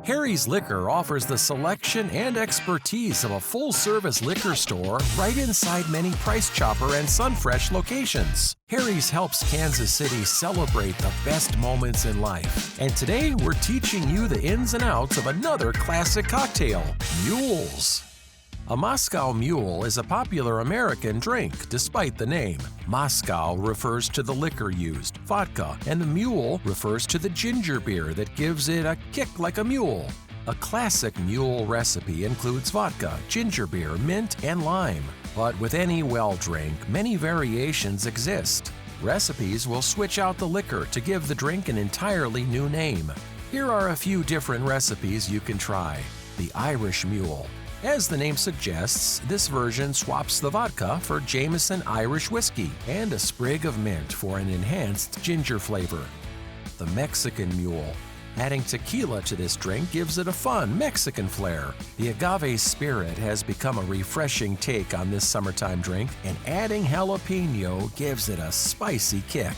Harry's Liquor offers the selection and expertise of a full-service liquor store right inside many Price Chopper and Sunfresh locations. Harry's helps Kansas City celebrate the best moments in life. And today, we're teaching you the ins and outs of another classic cocktail, Mules. A Moscow Mule is a popular American drink, despite the name. Moscow refers to the liquor used, vodka, and the mule refers to the ginger beer that gives it a kick like a mule. A classic mule recipe includes vodka, ginger beer, mint, and lime. But with any well drink, many variations exist. Recipes will switch out the liquor to give the drink an entirely new name. Here are a few different recipes you can try. The Irish Mule. As the name suggests, this version swaps the vodka for Jameson Irish whiskey and a sprig of mint for an enhanced ginger flavor. The Mexican Mule. Adding tequila to this drink gives it a fun Mexican flair. The agave spirit has become a refreshing take on this summertime drink, and adding jalapeno gives it a spicy kick.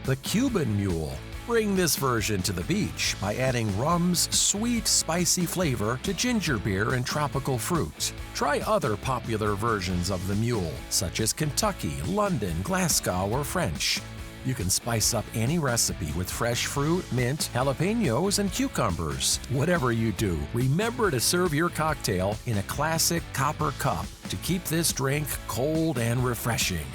The Cuban Mule. Bring this version to the beach by adding rum's sweet, spicy flavor to ginger beer and tropical fruit. Try other popular versions of the Mule, such as Kentucky, London, Glasgow, or French. You can spice up any recipe with fresh fruit, mint, jalapenos, and cucumbers. Whatever you do, remember to serve your cocktail in a classic copper cup to keep this drink cold and refreshing.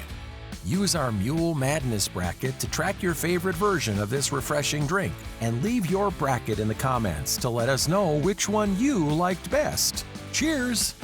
Use our Mules Madness bracket to track your favorite version of this refreshing drink, and leave your bracket in the comments to let us know which one you liked best. Cheers!